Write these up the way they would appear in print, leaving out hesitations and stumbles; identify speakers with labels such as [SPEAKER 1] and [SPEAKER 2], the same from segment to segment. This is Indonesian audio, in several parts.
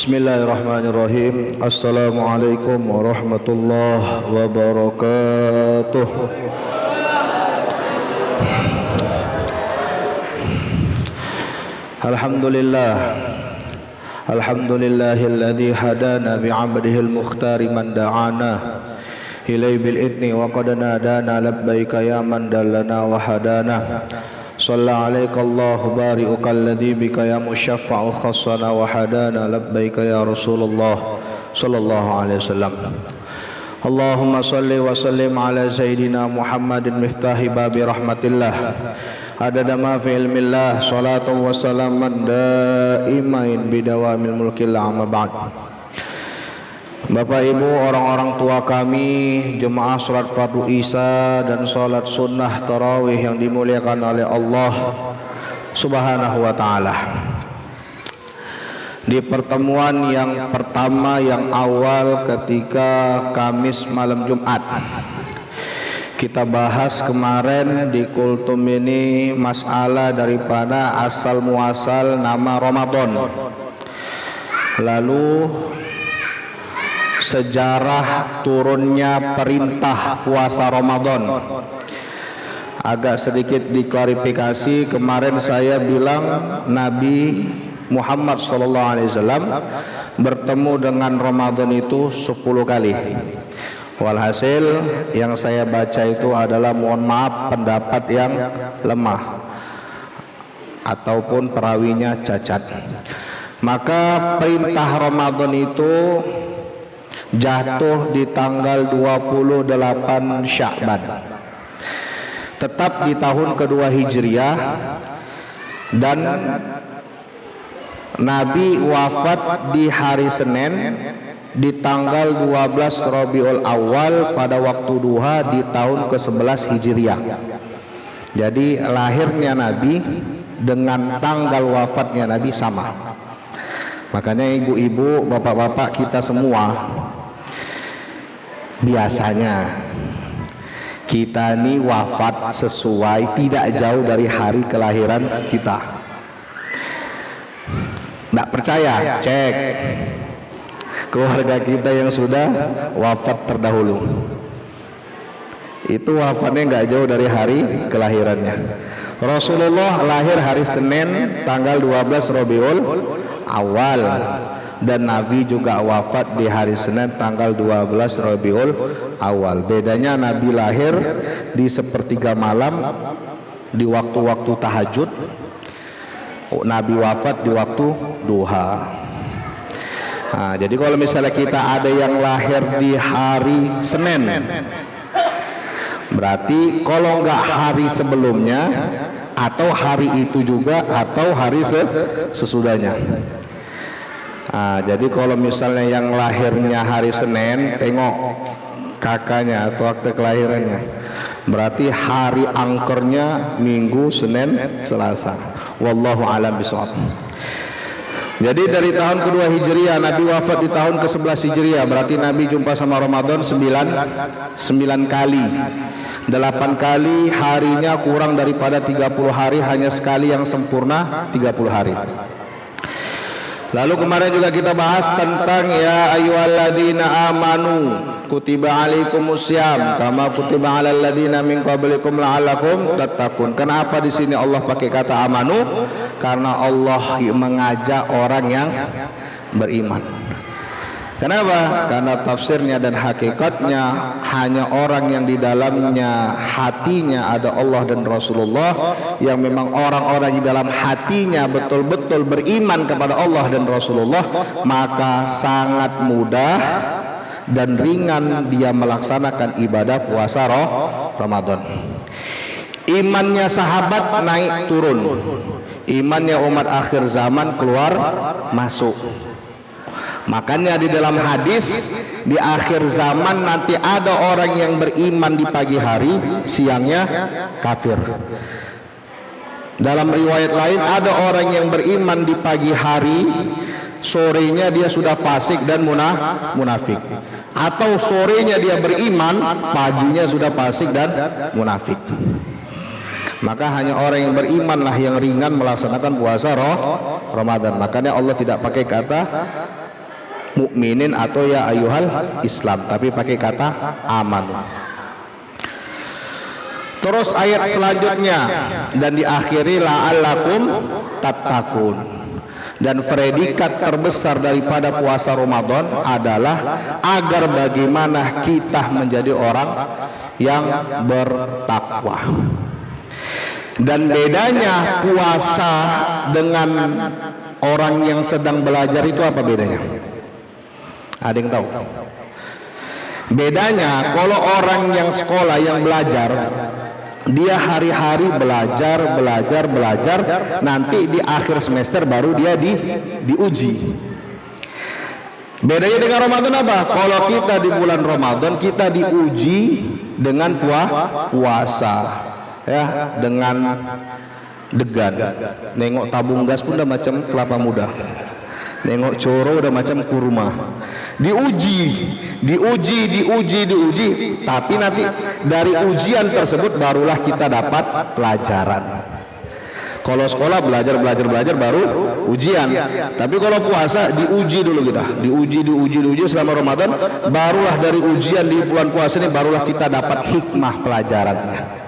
[SPEAKER 1] Bismillahirrahmanirrahim. Assalamualaikum warahmatullahi wabarakatuh. Alhamdulillah. Alhamdulillahilladzi hadana bi'abdihil mukhtari man da'ana ilai bil idni wa qad nadana labbaika ya man dallana wa hadana. Shalla alaika Allahu bari'uka alladhi bika ya musyaffa'u khassana wa hadana labbaika ya Rasulullah sallallahu alaihi wasallam. Allahumma salli wa sallim ala sayyidina Muhammadin miftahi babi rahmatillah adada ma fi ilmillah salatu wa salaman daimain bidawamil mulkillah amma ba'd. Bapak Ibu, orang-orang tua kami, jemaah salat fardu Isya dan salat sunnah tarawih yang dimuliakan oleh Allah Subhanahu wa taala. Di pertemuan yang pertama yang awal ketika Kamis malam Jumat, kita bahas kemarin di kultum ini masalah daripada asal muasal nama Ramadan. Lalu sejarah turunnya perintah puasa Ramadan. Agak sedikit diklarifikasi, kemarin saya bilang Nabi Muhammad SAW bertemu dengan Ramadan itu 10 kali. Walhasil yang saya baca itu adalah, mohon maaf, pendapat yang lemah ataupun perawinya cacat. Maka perintah Ramadan itu jatuh di tanggal 28 Sya'ban, tetap di tahun kedua Hijriah, dan Nabi wafat di hari Senin di tanggal 12 Rabiul Awal pada waktu duha di tahun ke-11 Hijriah. Jadi lahirnya Nabi dengan tanggal wafatnya Nabi sama. Makanya ibu-ibu, bapak-bapak kita semua, biasanya kita ini wafat sesuai tidak jauh dari hari kelahiran kita. Tidak percaya? Cek keluarga kita yang sudah wafat terdahulu. Itu wafatnya nggak jauh dari hari kelahirannya. Rasulullah lahir hari Senin tanggal 12 Rabiul Awal, dan Nabi juga wafat di hari Senin tanggal 12 Rabiul Awal. Bedanya Nabi lahir di sepertiga malam di waktu-waktu tahajud, Nabi wafat di waktu duha. Nah, jadi kalau misalnya kita ada yang lahir di hari Senin, berarti kalau nggak hari sebelumnya atau hari itu juga atau hari sesudahnya. Nah, jadi kalau misalnya yang lahirnya hari Senin, tengok kakaknya atau akte kelahirannya, berarti hari angkernya Minggu, Senin, Selasa. Wallahu a'lam bishawab. Jadi dari tahun kedua Hijriah, Nabi wafat di tahun ke-11 Hijriah, berarti Nabi jumpa sama Ramadan 9 kali. 8 kali harinya kurang daripada 30 hari, hanya sekali yang sempurna 30 hari. Lalu kemarin juga kita bahas tentang ya ayyuhalladzina amanu kutiba alaikumussyam kama kutiba alal ladzina min qablikum la'allakum tattaqun. Kenapa di sini Allah pakai kata amanu? Karena Allah mengajak orang yang beriman. Kenapa? Karena tafsirnya dan hakikatnya hanya orang yang di dalamnya hatinya ada Allah dan Rasulullah, yang memang orang-orang di dalam hatinya betul-betul beriman kepada Allah dan Rasulullah, maka sangat mudah dan ringan dia melaksanakan ibadah puasa Ramadan. Imannya sahabat naik turun, imannya umat akhir zaman keluar masuk. Makanya di dalam hadis, di akhir zaman nanti ada orang yang beriman di pagi hari, siangnya kafir. Dalam riwayat lain ada orang yang beriman di pagi hari, sorenya dia sudah fasik dan munafik. Atau sorenya dia beriman, paginya sudah fasik dan munafik. Maka hanya orang yang berimanlah yang ringan melaksanakan puasa Ramadan. Makanya Allah tidak pakai kata mukminin atau ya ayyuhal Islam, tapi pakai kata amanu. Terus ayat selanjutnya dan diakhiri la'allakum tattaqun. Dan predikat terbesar daripada puasa Ramadan adalah agar bagaimana kita menjadi orang yang bertakwa. Dan bedanya puasa dengan orang yang sedang belajar itu apa bedanya? Ada yang tahu? Bedanya kalau orang yang sekolah yang belajar, dia hari-hari belajar, nanti di akhir semester baru dia diuji. Bedanya dengan Ramadan apa? Kalau kita di bulan Ramadan kita diuji dengan puasa, ya, dengan degan. Nengok tabung gas pun udah macam kelapa muda, nengok coro udah macam kurma. Diuji, tapi nanti dari ujian tersebut barulah kita dapat pelajaran. Kalau sekolah belajar baru ujian. Tapi kalau puasa diuji dulu kita, diuji selama Ramadan, barulah dari ujian di bulan puasa ini barulah kita dapat hikmah pelajarannya.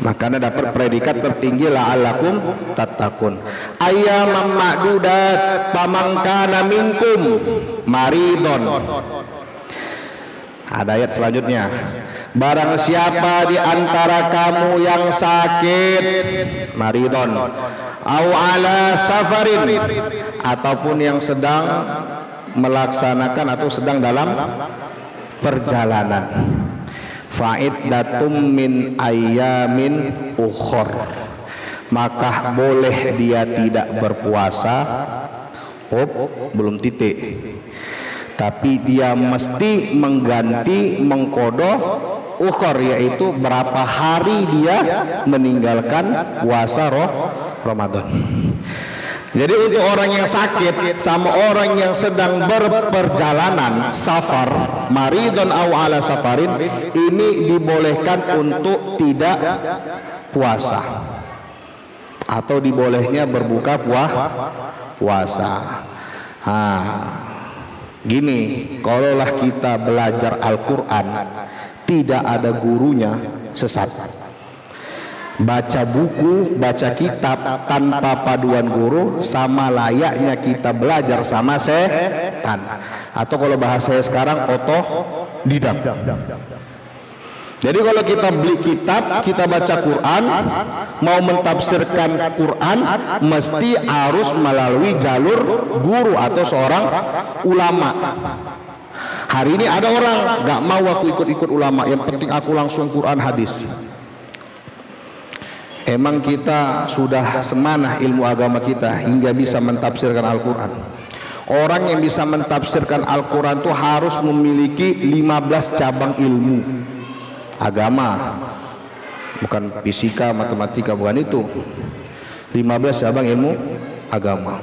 [SPEAKER 1] Makanya dapat predikat tertinggi la'allakum tattaqun. Ayyaman ma'dudat pamangkana minkum maridon. Ada ayat selanjutnya. Barang siapa di antara kamu yang sakit, maridon, au ala safarin, ataupun yang sedang melaksanakan atau sedang dalam perjalanan, fa'iddatum min ayyamin ukhor, maka boleh dia tidak berpuasa, belum titik, tapi dia mesti mengganti, mengkodoh ukhor, yaitu berapa hari dia meninggalkan puasa Ramadan. Jadi untuk orang yang sakit sama orang yang sedang berperjalanan, safar, maridon au ala safarin, ini dibolehkan untuk tidak puasa atau dibolehnya berbuka puasa. Gini, kalaulah kita belajar Al-Quran tidak ada gurunya, sesat. Baca buku, baca kitab tanpa paduan guru sama layaknya kita belajar sama setan, atau kalau bahasa saya sekarang otodidak. Jadi kalau kita beli kitab, kita baca Quran, mau mentafsirkan Quran mesti harus melalui jalur guru atau seorang ulama. Hari ini ada orang gak mau aku ikut-ikut ulama, yang penting aku langsung Quran hadis. Emang kita sudah semanah ilmu agama kita hingga bisa mentafsirkan Al-Quran? Orang yang bisa mentafsirkan Al-Quran itu harus memiliki 15 cabang ilmu agama, bukan fisika, matematika, bukan itu. 15 cabang ilmu agama.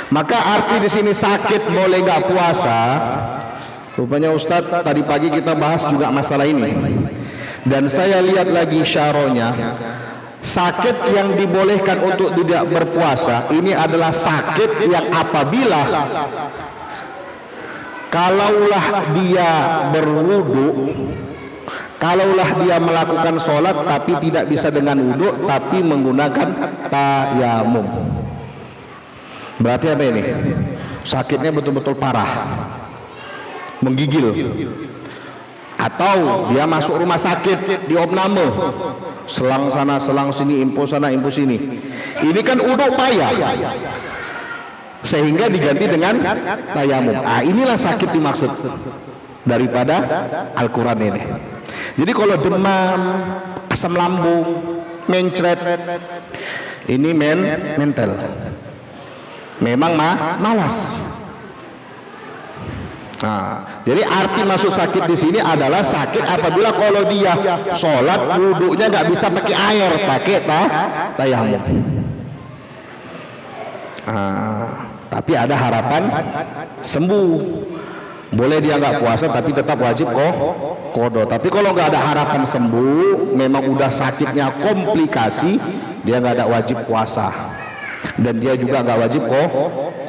[SPEAKER 1] Maka arti di sini sakit boleh gak puasa? Rupanya Ustadz tadi pagi kita bahas juga masalah ini. Dan saya lihat lagi syarahnya, sakit yang dibolehkan untuk tidak berpuasa ini adalah sakit yang apabila kalaulah dia berwudu, kalaulah dia melakukan sholat tapi tidak bisa dengan wudu tapi menggunakan tayamum. Berarti apa ini? Sakitnya betul-betul parah, menggigil. Atau dia masuk rumah sakit di opname, selang sana selang sini, info sana info sini. Ini kan uduk payah, sehingga diganti dengan tayamum. Inilah sakit dimaksud daripada Al-Quran ini. Jadi kalau demam, asam lambung, mencret, ini mental. Memang malas. Jadi arti masuk sakit di sini adalah sakit apabila kalau dia sholat wudunya nggak bisa pakai air, pakai tayamum. Tapi ada harapan sembuh. Boleh dia nggak puasa tapi tetap wajib kodo. Tapi kalau nggak ada harapan sembuh, memang udah sakitnya komplikasi, dia nggak ada wajib puasa. Dan dia juga nggak wajib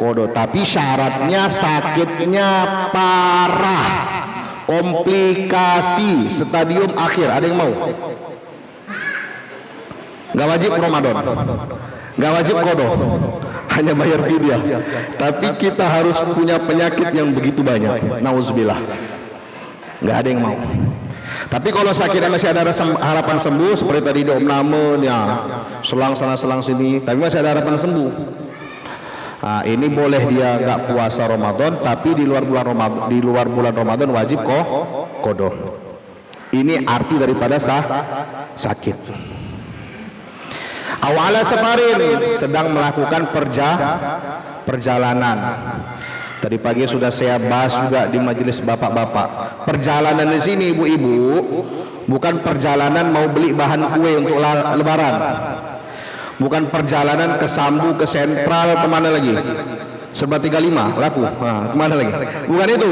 [SPEAKER 1] kodo, tapi syaratnya sakitnya parah, komplikasi stadium akhir. Ada yang mau? Gak wajib Ramadan, gak wajib kodo, hanya bayar fidyah. Tapi kita harus punya penyakit yang begitu banyak, nauzubillah. Gak ada yang mau. Tapi kalau sakitnya masih ada harapan sembuh, seperti tadi di opname ya, selang sana selang sini, tapi masih ada harapan sembuh. Nah, ini boleh dia nggak puasa Ramadan, tapi di luar bulan Ramadan wajib kodo. Ini arti daripada sakit. Awala safarin, sedang melakukan perjalanan. Tadi pagi sudah saya bahas juga di majelis bapak-bapak. Perjalanan di sini ibu-ibu bukan perjalanan mau beli bahan kue untuk lebaran. Bukan perjalanan ke Sambu, ke Sentral, kemana lagi? Serba 35 laku. Nah, kemana lagi? Bukan itu.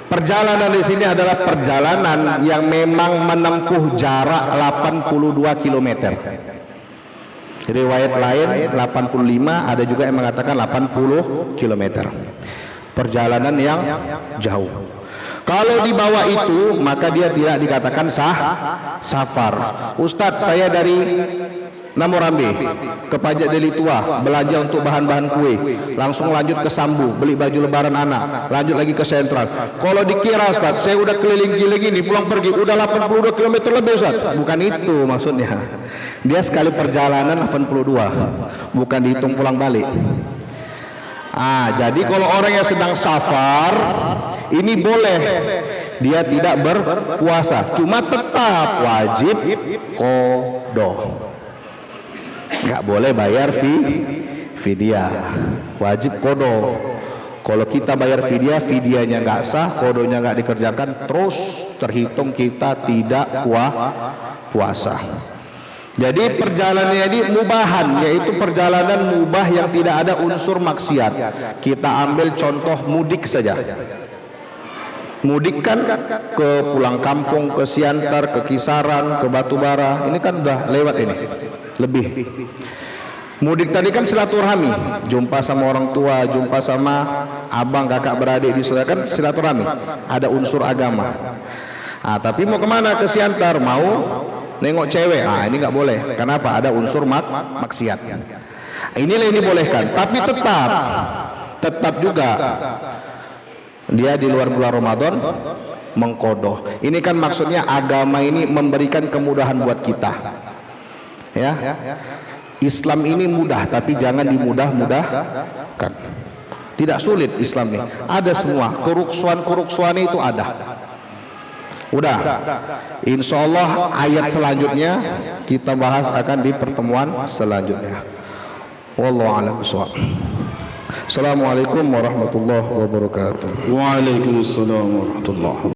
[SPEAKER 1] Perjalanan di sini adalah perjalanan yang memang menempuh jarak 82 km. Riwayat lain 85, ada juga yang mengatakan 80 km. Perjalanan yang jauh. Kalau di bawah itu maka dia tidak dikatakan safar. Ustadz, saya dari Namorambe ke Pajak Deli Tua belanja untuk bahan-bahan kue, langsung lanjut ke Sambu beli baju lebaran anak, lanjut lagi ke Sentral. Kalau dikira Ustadz, saya udah keliling-keliling ini pulang pergi udah 82 km lebih Ustadz. Bukan itu maksudnya. Dia sekali perjalanan 82, bukan dihitung pulang balik. Jadi kalau orang yang sedang safar ini boleh dia tidak berpuasa, cuma tetap wajib qadha. Nggak boleh bayar fidyah, wajib qadha. Kalau kita bayar fidyah, fidyahnya nggak sah, qadhonya nggak dikerjakan, terus terhitung kita tidak puasa. Jadi perjalanannya ini mubahan, yaitu perjalanan mubah yang tidak ada unsur maksiat. Kita ambil contoh mudik saja. Mudik kan ke pulang kampung, ke Siantar, ke Kisaran, ke Batubara, ini kan udah lewat ini, lebih. Mudik tadi kan silaturahmi, jumpa sama orang tua, jumpa sama abang, kakak, beradik di saudara, kan silaturahmi, ada unsur agama. Tapi mau kemana? Ke Siantar, mau nengok cewek, ini nggak boleh. Kenapa? Ada unsur maksiat. Inilah yang dibolehkan, tapi tetap juga dia di luar bulan Ramadan mengqadha. Ini kan maksudnya agama ini memberikan kemudahan buat kita. Ya, Islam ini mudah, tapi jangan dimudah-mudahkan. Tidak sulit Islam ini. Ada semua keruksuan itu ada. Udah, insya Allah ayat selanjutnya kita bahas akan di pertemuan selanjutnya. Wallahu a'lam bishawab. Assalamualaikum warahmatullahi wabarakatuh.
[SPEAKER 2] Waalaikumsalam warahmatullahi wabarakatuh.